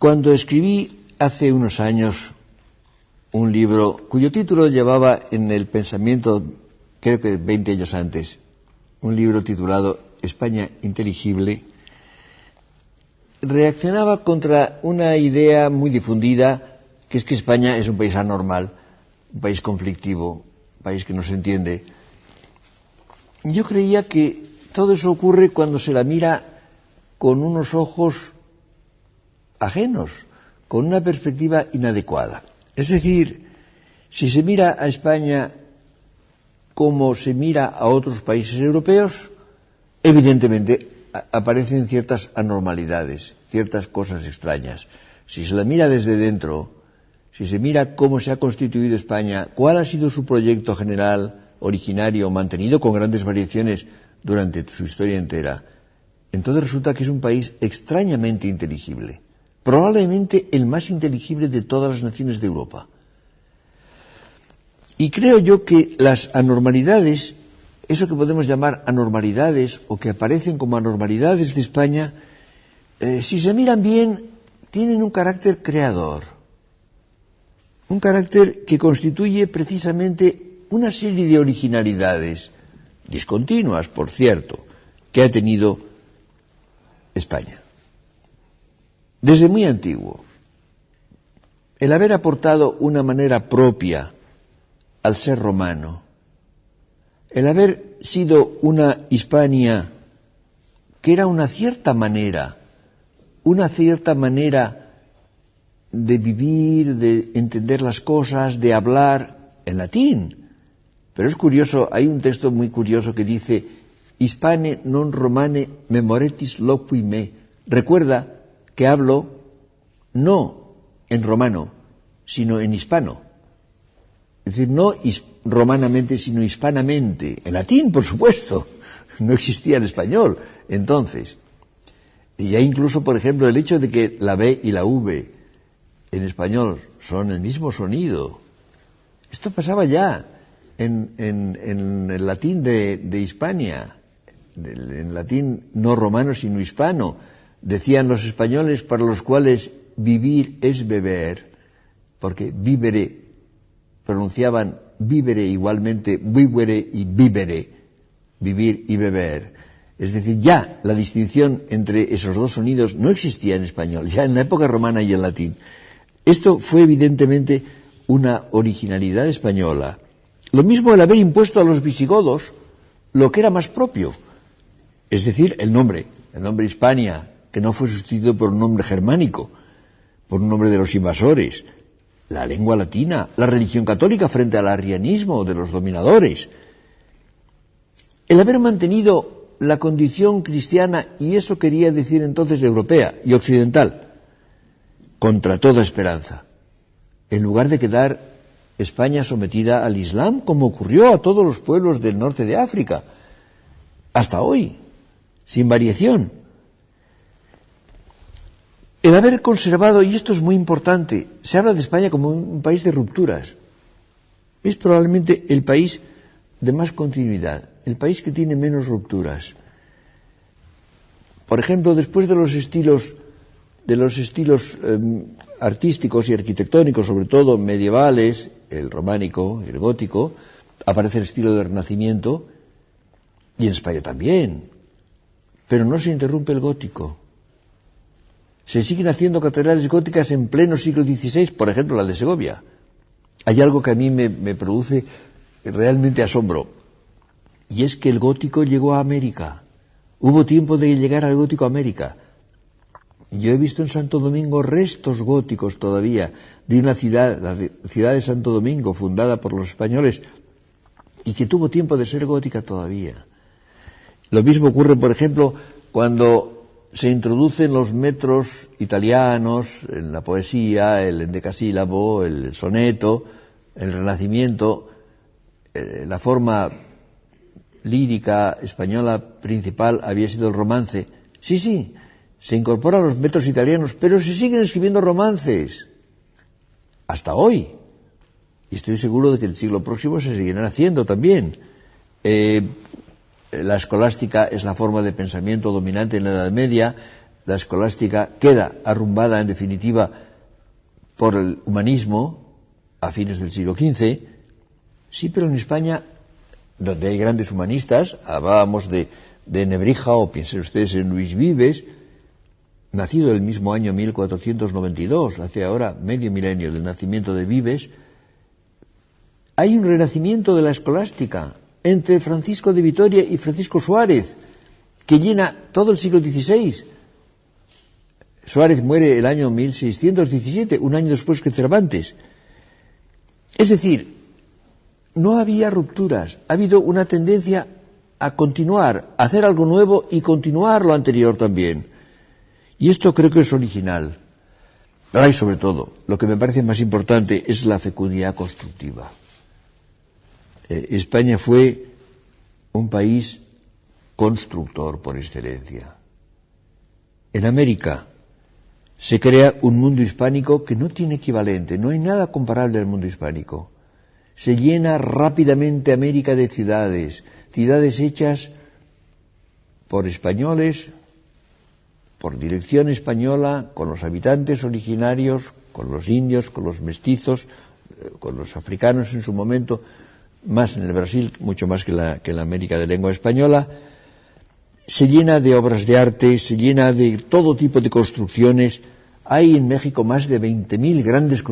Cuando escribí hace unos años un libro cuyo título llevaba en el pensamiento, creo que 20 años antes, un libro titulado España inteligible, reaccionaba contra una idea muy difundida, que es que España es un país anormal, un país conflictivo, un país que no se entiende. Yo creía que todo eso ocurre cuando se la mira con unos ojos ajenos, con una perspectiva inadecuada. Es decir, si se mira a España como se mira a otros países europeos, evidentemente aparecen ciertas anormalidades, ciertas cosas extrañas. Si se la mira desde dentro, si se mira cómo se ha constituido España, cuál ha sido su proyecto general, originario, mantenido con grandes variaciones durante su historia entera, entonces resulta que es un país extrañamente inteligible, probablemente el más inteligible de todas las naciones de Europa. Y creo yo que las anormalidades, eso que podemos llamar anormalidades o que aparecen como anormalidades de España, si se miran bien, tienen un carácter creador, un carácter que constituye precisamente una serie de originalidades, discontinuas, por cierto, que ha tenido España. Desde muy antiguo, el haber aportado una manera propia al ser romano, el haber sido una Hispania que era una cierta manera de vivir, de entender las cosas, de hablar en latín. Pero es curioso, hay un texto muy curioso que dice: Hispane non romane memoretis loqui me. Recuerda que hablo no en romano, sino en hispano. Es decir, no romanamente, sino hispanamente. En latín, por supuesto. No existía el español entonces. Y ya incluso, por ejemplo, el hecho de que la B y la V en español son el mismo sonido. Esto pasaba ya en el latín de Hispania, en latín no romano, sino hispano. Decían los españoles, para los cuales vivir es beber, porque vivere, pronunciaban vivere igualmente, vivere y vivere, vivir y beber. Es decir, ya la distinción entre esos dos sonidos no existía en español, ya en la época romana y en latín. Esto fue evidentemente una originalidad española. Lo mismo el haber impuesto a los visigodos lo que era más propio, es decir, el nombre Hispania, que no fue sustituido por un nombre germánico, por un nombre de los invasores, la lengua latina, la religión católica frente al arrianismo de los dominadores, el haber mantenido la condición cristiana, y eso quería decir entonces europea y occidental, contra toda esperanza, en lugar de quedar España sometida al Islam, como ocurrió a todos los pueblos del norte de África, hasta hoy, sin variación. El haber conservado, y esto es muy importante, se habla de España como un país de rupturas. Es probablemente el país de más continuidad, el país que tiene menos rupturas. Por ejemplo, después de los estilos artísticos y arquitectónicos, sobre todo medievales, el románico, el gótico, aparece el estilo del Renacimiento, y en España también. Pero no se interrumpe el gótico. Se siguen haciendo catedrales góticas en pleno siglo XVI, por ejemplo, la de Segovia. Hay algo que a mí me produce realmente asombro, y es que el gótico llegó a América. Hubo tiempo de llegar al gótico a América. Yo he visto en Santo Domingo restos góticos todavía de una ciudad, la ciudad de Santo Domingo, fundada por los españoles, y que tuvo tiempo de ser gótica todavía. Lo mismo ocurre, por ejemplo, cuando se introducen los metros italianos en la poesía, el endecasílabo, el soneto, el Renacimiento, la forma lírica española principal había sido el romance. Sí, se incorporan los metros italianos, pero se siguen escribiendo romances hasta hoy. Y estoy seguro de que el siglo próximo se seguirán haciendo también. La escolástica es la forma de pensamiento dominante en la Edad Media. la escolástica queda arrumbada en definitiva por el humanismo a fines del siglo XV. Sí, pero en España, donde hay grandes humanistas, hablábamos de Nebrija, o piensen ustedes en Luis Vives, nacido el mismo año 1492, hace ahora medio milenio del nacimiento de Vives. Hay un renacimiento de la escolástica entre Francisco de Vitoria y Francisco Suárez, que llena todo el siglo XVI. Suárez muere el año 1617, un año después que Cervantes. Es decir, no había rupturas, ha habido una tendencia a continuar, a hacer algo nuevo y continuar lo anterior también. Y esto creo que es original. Pero hay sobre todo, lo que me parece más importante es la fecundidad constructiva. España fue un país constructor por excelencia. En América se crea un mundo hispánico que no tiene equivalente, no hay nada comparable al mundo hispánico. Se llena rápidamente América de ciudades hechas por españoles, por dirección española, con los habitantes originarios, con los indios, con los mestizos, con los africanos en su momento, más en el Brasil, mucho más que en la América de lengua española. Se llena de obras de arte, se llena de todo tipo de construcciones. Hay en México más de 20.000 grandes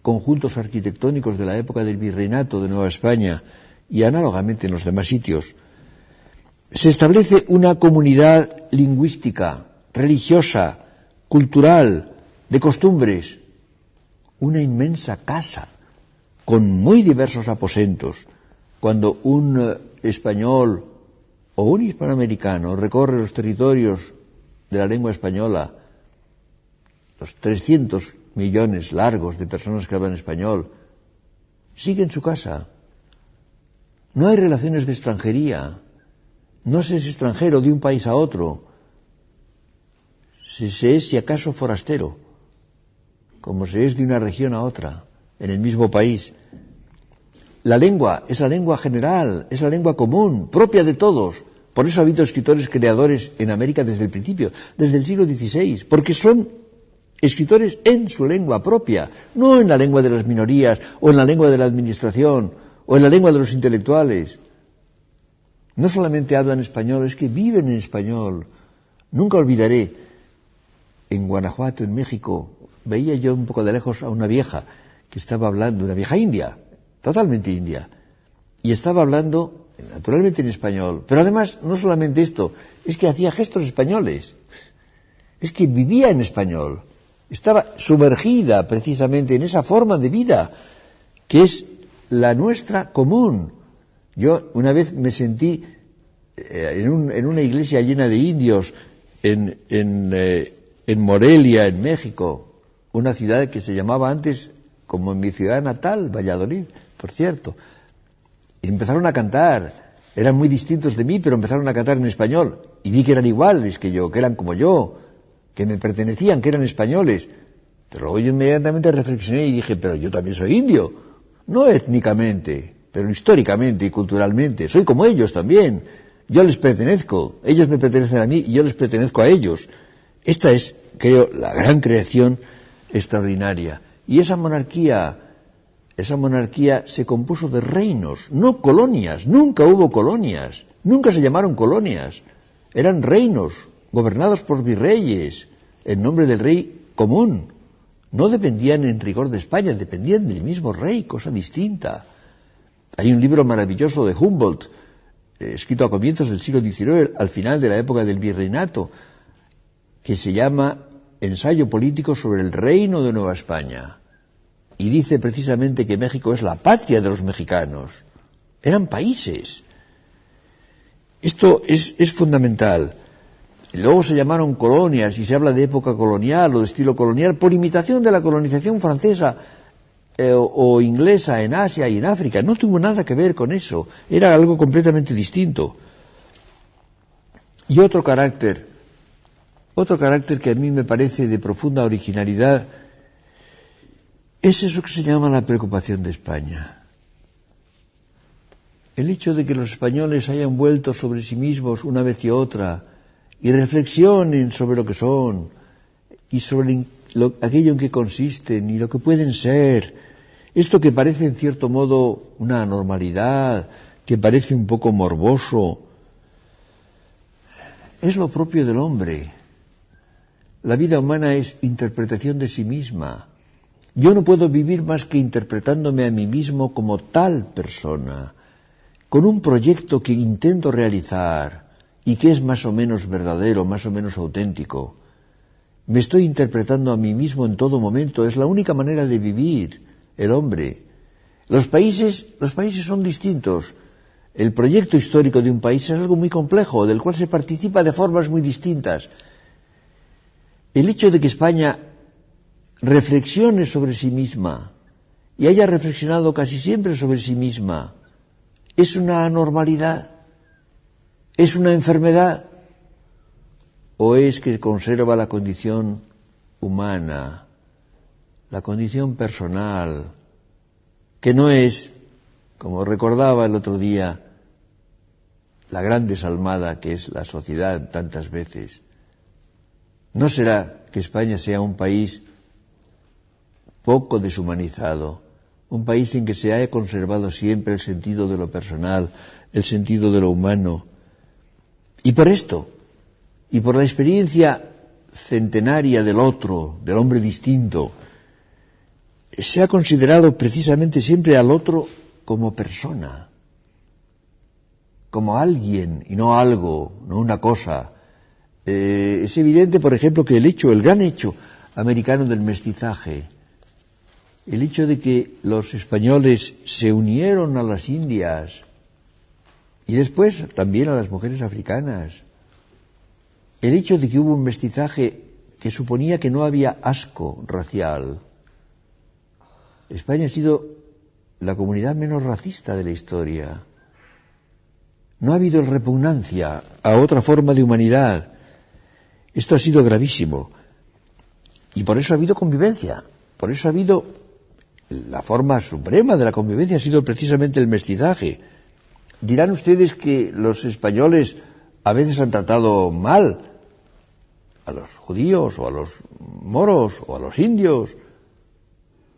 conjuntos arquitectónicos de la época del Virreinato de Nueva España y análogamente en los demás sitios. Se establece una comunidad lingüística, religiosa, cultural, de costumbres, una inmensa casa con muy diversos aposentos. Cuando un español o un hispanoamericano recorre los territorios de la lengua española, los 300 millones largos de personas que hablan español, sigue en su casa. No hay relaciones de extranjería. No se es extranjero de un país a otro. Se es, si acaso, forastero, como se es de una región a otra, en el mismo país. La lengua es la lengua general, es la lengua común, propia de todos. Por eso ha habido escritores creadores en América desde el principio, desde el siglo XVI, porque son escritores en su lengua propia, no en la lengua de las minorías, o en la lengua de la administración, o en la lengua de los intelectuales. No solamente hablan español, es que viven en español. Nunca olvidaré, en Guanajuato, en México, veía yo un poco de lejos a una vieja que estaba hablando, una vieja india, totalmente india, y estaba hablando naturalmente en español, pero además no solamente esto, es que hacía gestos españoles, es que vivía en español, estaba sumergida precisamente en esa forma de vida que es la nuestra común. Yo una vez me sentí en una iglesia llena de indios en Morelia, en México, una ciudad que se llamaba antes, como en mi ciudad natal, Valladolid, por cierto. Y empezaron a cantar, eran muy distintos de mí, pero empezaron a cantar en español. Y vi que eran iguales que yo, que eran como yo, que me pertenecían, que eran españoles. Pero luego yo inmediatamente reflexioné y dije, pero yo también soy indio, no étnicamente, pero históricamente y culturalmente, soy como ellos también. Yo les pertenezco, ellos me pertenecen a mí y yo les pertenezco a ellos. Esta es, creo, la gran creación extraordinaria. Y esa monarquía se compuso de reinos, no colonias. Nunca hubo colonias, nunca se llamaron colonias. Eran reinos gobernados por virreyes en nombre del rey común. No dependían en rigor de España, dependían del mismo rey, cosa distinta. Hay un libro maravilloso de Humboldt, escrito a comienzos del siglo XIX, al final de la época del virreinato, que se llama Ensayo político sobre el reino de Nueva España. Y dice precisamente que México es la patria de los mexicanos. Eran países. Esto es fundamental. Luego se llamaron colonias y se habla de época colonial o de estilo colonial por imitación de la colonización francesa o inglesa en Asia y en África. No tuvo nada que ver con eso. Era algo completamente distinto. Y otro carácter que a mí me parece de profunda originalidad es eso que se llama la preocupación de España. El hecho de que los españoles hayan vuelto sobre sí mismos una vez y otra y reflexionen sobre lo que son y sobre aquello en que consisten y lo que pueden ser. Esto que parece en cierto modo una anormalidad, que parece un poco morboso, es lo propio del hombre. La vida humana es interpretación de sí misma. Yo no puedo vivir más que interpretándome a mí mismo como tal persona, con un proyecto que intento realizar y que es más o menos verdadero, más o menos auténtico. Me estoy interpretando a mí mismo en todo momento, es la única manera de vivir el hombre. Los países son distintos. El proyecto histórico de un país es algo muy complejo, del cual se participa de formas muy distintas. El hecho de que España reflexione sobre sí misma y haya reflexionado casi siempre sobre sí misma, ¿es una anormalidad? ¿Es una enfermedad? ¿O es que conserva la condición humana, la condición personal, que no es, como recordaba el otro día, la gran desalmada que es la sociedad tantas veces? ¿No será que España sea un país poco deshumanizado, un país en que se haya conservado siempre el sentido de lo personal, el sentido de lo humano? Y por esto, y por la experiencia centenaria del otro, del hombre distinto, se ha considerado precisamente siempre al otro como persona, como alguien y no algo, no una cosa. Es evidente, por ejemplo, que el gran hecho americano del mestizaje, el hecho de que los españoles se unieron a las indias y después también a las mujeres africanas, el hecho de que hubo un mestizaje que suponía que no había asco racial. España ha sido la comunidad menos racista de la historia. No ha habido repugnancia a otra forma de humanidad. Esto ha sido gravísimo. Y por eso ha habido convivencia. Por eso ha habido la forma suprema de la convivencia, ha sido precisamente el mestizaje. Dirán ustedes que los españoles a veces han tratado mal a los judíos o a los moros o a los indios.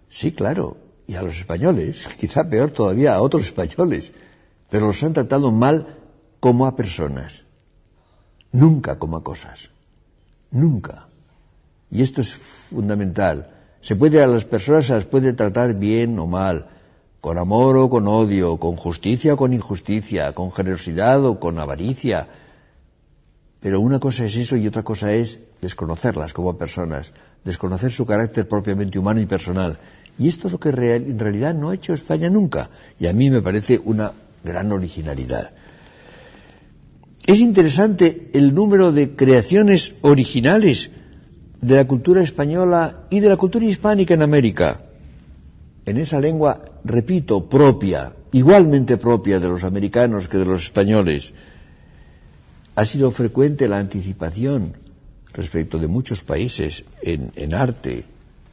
Sí, claro, y a los españoles, quizá peor todavía a otros españoles, pero los han tratado mal como a personas, nunca como a cosas, nunca. Y esto es fundamental. A las personas se las puede tratar bien o mal, con amor o con odio, con justicia o con injusticia, con generosidad o con avaricia. Pero una cosa es eso y otra cosa es desconocerlas como personas, desconocer su carácter propiamente humano y personal. Y esto es lo que en realidad no ha hecho España nunca. Y a mí me parece una gran originalidad. Es interesante el número de creaciones originales de la cultura española y de la cultura hispánica en América. En esa lengua, repito, propia, igualmente propia de los americanos que de los españoles. Ha sido frecuente la anticipación respecto de muchos países en arte,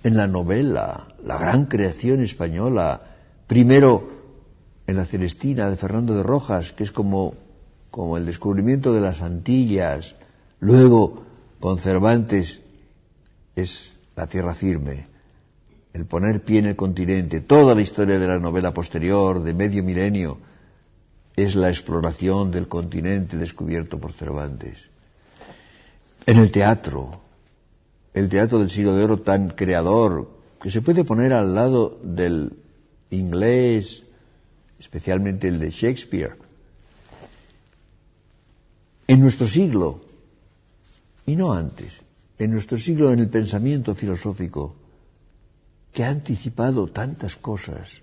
en la novela, la gran creación española, primero en la Celestina de Fernando de Rojas, que es como el descubrimiento de las Antillas, luego con Cervantes es la tierra firme, el poner pie en el continente. Toda la historia de la novela posterior, de medio milenio, es la exploración del continente descubierto por Cervantes. En el teatro del siglo de oro tan creador, que se puede poner al lado del inglés, especialmente el de Shakespeare. En nuestro siglo, y no antes, en nuestro siglo en el pensamiento filosófico, que ha anticipado tantas cosas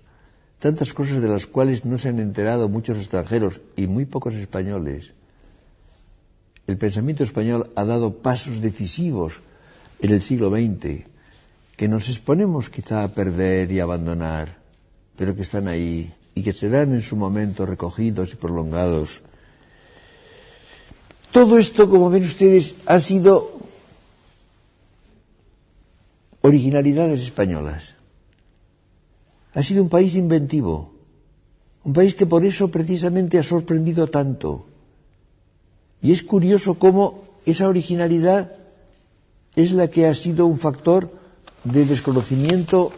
de las cuales no se han enterado muchos extranjeros y muy pocos españoles. El pensamiento español ha dado pasos decisivos en el siglo XX, que nos exponemos quizá a perder y abandonar, pero que están ahí y que serán en su momento recogidos y prolongados. Todo esto, como ven ustedes, ha sido originalidades españolas. Ha sido un país inventivo, un país que por eso precisamente ha sorprendido tanto. Y es curioso cómo esa originalidad es la que ha sido un factor de desconocimiento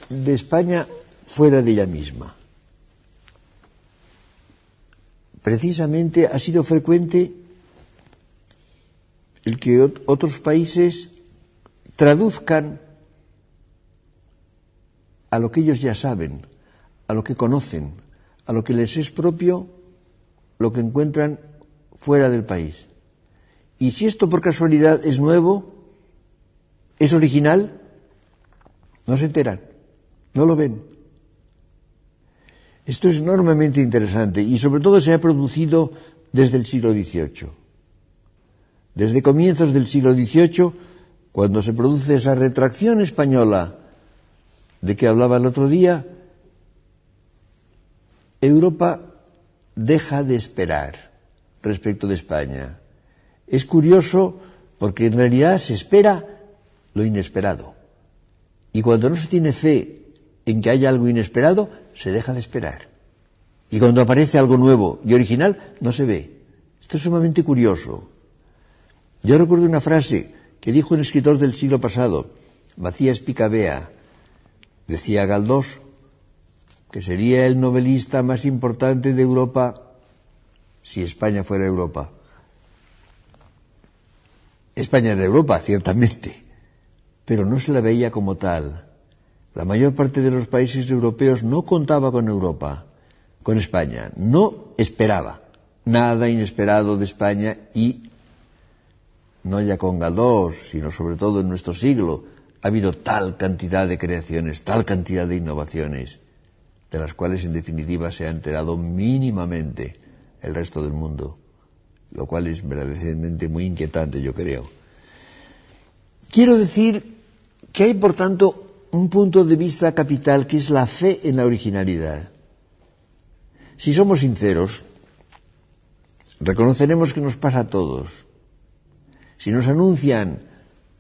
de España fuera de ella misma. Precisamente ha sido frecuente el que otros países traduzcan a lo que ellos ya saben, a lo que conocen, a lo que les es propio, lo que encuentran fuera del país. Y si esto por casualidad es nuevo, es original, no se enteran, no lo ven. Esto es enormemente interesante y sobre todo se ha producido desde el siglo XVIII. Desde comienzos del siglo XVIII, cuando se produce esa retracción española de que hablaba el otro día, Europa deja de esperar respecto de España. Es curioso porque en realidad se espera lo inesperado. Y cuando no se tiene fe en que haya algo inesperado, se deja de esperar. Y cuando aparece algo nuevo y original, no se ve. Esto es sumamente curioso. Yo recuerdo una frase que dijo un escritor del siglo pasado, Macías Picabea. Decía Galdós que sería el novelista más importante de Europa si España fuera Europa. España era Europa, ciertamente, pero no se la veía como tal. La mayor parte de los países europeos no contaba con Europa, con España, no esperaba nada inesperado de España y no ya con Galdós, sino sobre todo en nuestro siglo, ha habido tal cantidad de creaciones, tal cantidad de innovaciones, de las cuales en definitiva se ha enterado mínimamente el resto del mundo, lo cual es verdaderamente muy inquietante, yo creo. Quiero decir que hay, por tanto, un punto de vista capital que es la fe en la originalidad. Si somos sinceros, reconoceremos que nos pasa a todos. Si nos anuncian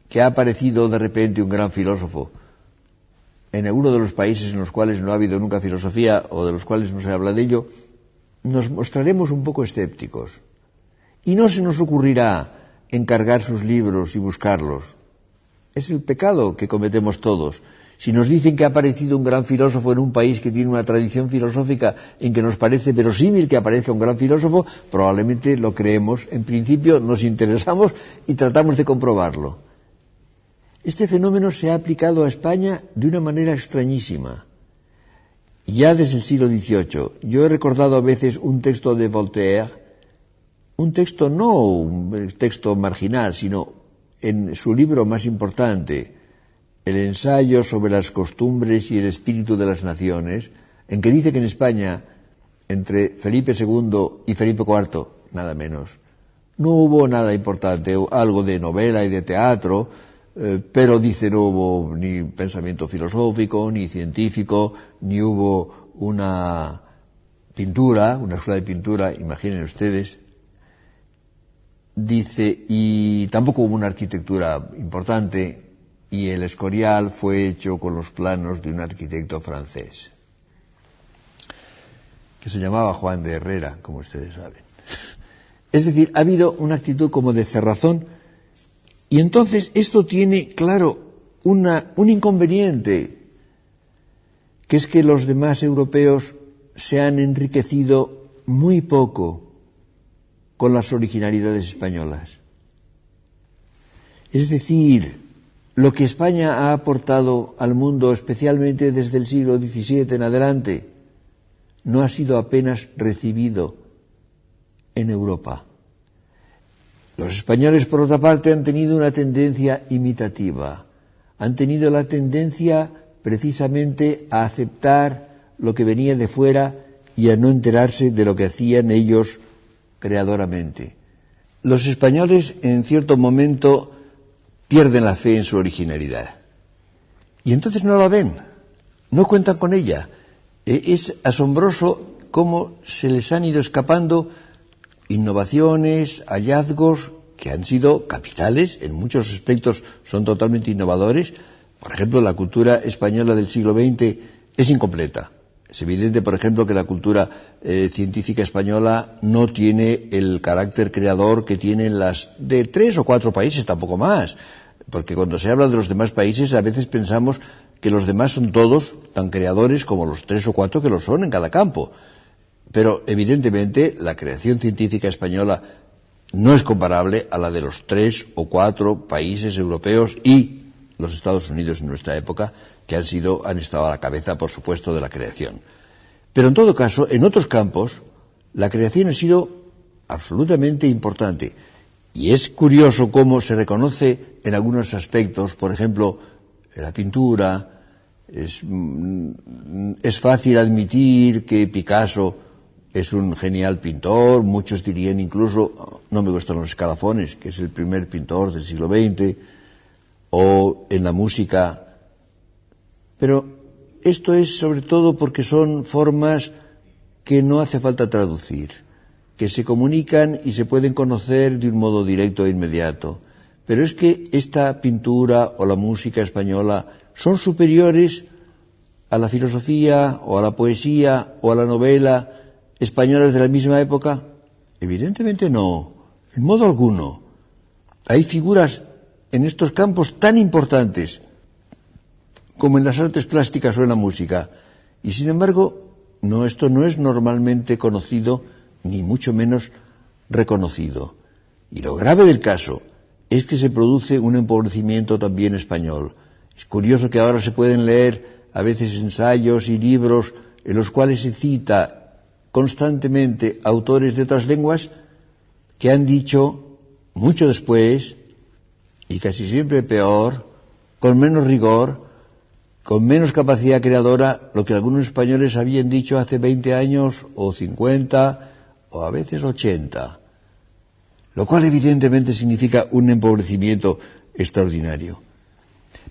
que ha aparecido de repente un gran filósofo en alguno de los países en los cuales no ha habido nunca filosofía o de los cuales no se habla de ello, nos mostraremos un poco escépticos. Y no se nos ocurrirá encargar sus libros y buscarlos. Es el pecado que cometemos todos. Si nos dicen que ha aparecido un gran filósofo en un país que tiene una tradición filosófica en que nos parece verosímil que aparezca un gran filósofo, probablemente lo creemos. En principio nos interesamos y tratamos de comprobarlo. Este fenómeno se ha aplicado a España de una manera extrañísima. Ya desde el siglo XVIII. Yo he recordado a veces un texto de Voltaire, un texto no un texto marginal, sino en su libro más importante, el ensayo sobre las costumbres y el espíritu de las naciones, en que dice que en España, entre Felipe II y Felipe IV, nada menos, no hubo nada importante, algo de novela y de teatro, pero dice no hubo ni pensamiento filosófico, ni científico, ni hubo una pintura, una escuela de pintura, imaginen ustedes, dice, y tampoco hubo una arquitectura importante, y el Escorial fue hecho con los planos de un arquitecto francés, que se llamaba Juan de Herrera, como ustedes saben. Es decir, ha habido una actitud como de cerrazón, y entonces esto tiene, claro, un inconveniente, que es que los demás europeos se han enriquecido muy poco con las originalidades españolas. Es decir, lo que España ha aportado al mundo, especialmente desde el siglo XVII en adelante, no ha sido apenas recibido en Europa. Los españoles, por otra parte, han tenido una tendencia imitativa, han tenido la tendencia precisamente a aceptar lo que venía de fuera y a no enterarse de lo que hacían ellos creadoramente. Los españoles, en cierto momento, pierden la fe en su originalidad. Y entonces no la ven, no cuentan con ella. Es asombroso cómo se les han ido escapando innovaciones, hallazgos que han sido capitales, en muchos aspectos son totalmente innovadores. Por ejemplo, la cultura española del siglo XX es incompleta. Es evidente, por ejemplo, que la cultura científica española no tiene el carácter creador que tienen las de 3 o 4 países, tampoco más. Porque cuando se habla de los demás países, a veces pensamos que los demás son todos tan creadores como los 3 o 4 que lo son en cada campo. Pero, evidentemente, la creación científica española no es comparable a la de los 3 o 4 países europeos y los Estados Unidos en nuestra época, que han estado a la cabeza, por supuesto, de la creación. Pero en todo caso, en otros campos, la creación ha sido absolutamente importante. Y es curioso cómo se reconoce en algunos aspectos, por ejemplo, en la pintura. Es fácil admitir que Picasso es un genial pintor, muchos dirían incluso, no me gustan los escalafones, que es el primer pintor del siglo XX, o en la música. Pero esto es sobre todo porque son formas que no hace falta traducir, que se comunican y se pueden conocer de un modo directo e inmediato. Pero es que esta pintura o la música española son superiores a la filosofía o a la poesía o a la novela españolas de la misma época. Evidentemente no, en modo alguno. Hay figuras en estos campos tan importantes como en las artes plásticas o en la música, y sin embargo, esto no es normalmente conocido, ni mucho menos reconocido. Y lo grave del caso es que se produce un empobrecimiento también español. Es curioso que ahora se pueden leer a veces ensayos y libros en los cuales se cita constantemente autores de otras lenguas que han dicho, mucho después, y casi siempre peor, con menos rigor, con menos capacidad creadora, lo que algunos españoles habían dicho hace 20 años, o 50, o a veces 80. Lo cual evidentemente significa un empobrecimiento extraordinario.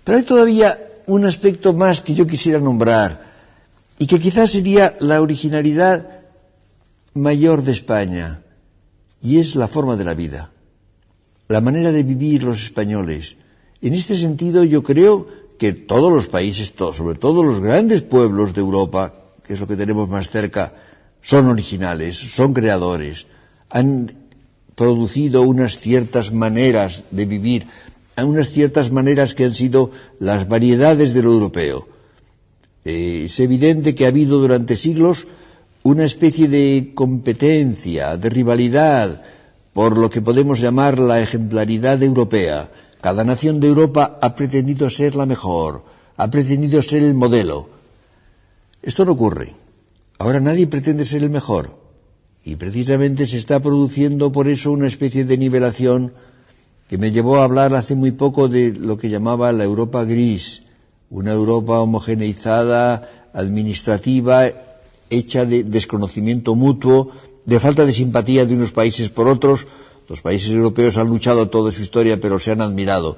Pero hay todavía un aspecto más que yo quisiera nombrar, y que quizás sería la originalidad mayor de España, y es la forma de la vida, la manera de vivir los españoles. En este sentido, yo creo que todos los países, sobre todo los grandes pueblos de Europa, que es lo que tenemos más cerca, son originales, son creadores, han producido unas ciertas maneras de vivir, unas ciertas maneras que han sido las variedades de lo europeo. Es evidente que ha habido durante siglos una especie de competencia, de rivalidad, por lo que podemos llamar la ejemplaridad europea. Cada nación de Europa ha pretendido ser la mejor, ha pretendido ser el modelo. Esto no ocurre. Ahora nadie pretende ser el mejor. Y precisamente se está produciendo por eso una especie de nivelación que me llevó a hablar hace muy poco de lo que llamaba la Europa gris, una Europa homogeneizada, administrativa, hecha de desconocimiento mutuo, de falta de simpatía de unos países por otros. Los países europeos han luchado toda su historia, pero se han admirado,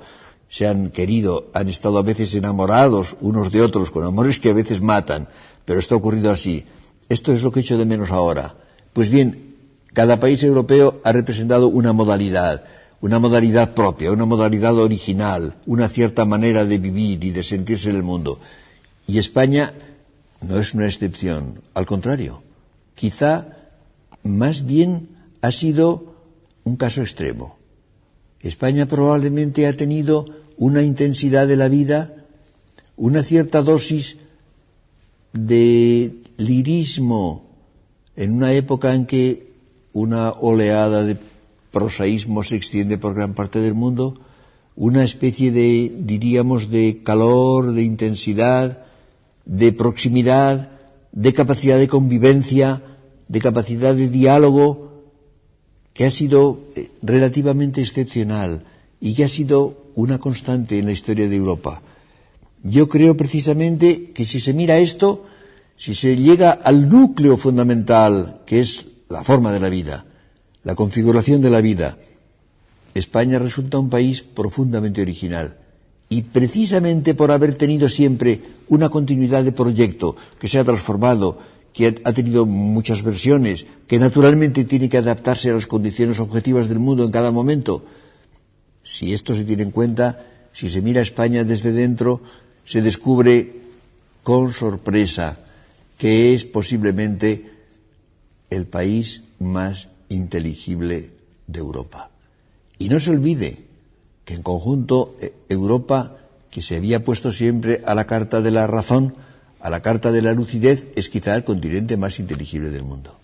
se han querido, han estado a veces enamorados unos de otros, con amores que a veces matan, pero esto ha ocurrido así. Esto es lo que echo de menos ahora. Pues bien, cada país europeo ha representado una modalidad propia, una modalidad original, una cierta manera de vivir y de sentirse en el mundo. Y España no es una excepción, al contrario, quizá más bien ha sido un caso extremo. España probablemente ha tenido una intensidad de la vida, una cierta dosis de lirismo en una época en que una oleada de prosaísmo se extiende por gran parte del mundo, una especie de, diríamos, de calor, de intensidad, de proximidad, de capacidad de convivencia, de capacidad de diálogo, que ha sido relativamente excepcional y que ha sido una constante en la historia de Europa. Yo creo precisamente que si se mira esto, si se llega al núcleo fundamental, que es la forma de la vida, la configuración de la vida, España resulta un país profundamente original. Y precisamente por haber tenido siempre una continuidad de proyecto que se ha transformado, que ha tenido muchas versiones, que naturalmente tiene que adaptarse a las condiciones objetivas del mundo en cada momento. Si esto se tiene en cuenta, si se mira a España desde dentro, se descubre con sorpresa que es posiblemente el país más inteligible de Europa. Y no se olvide que en conjunto Europa, que se había puesto siempre a la carta de la razón, a la carta de la lucidez, es quizá el continente más inteligible del mundo.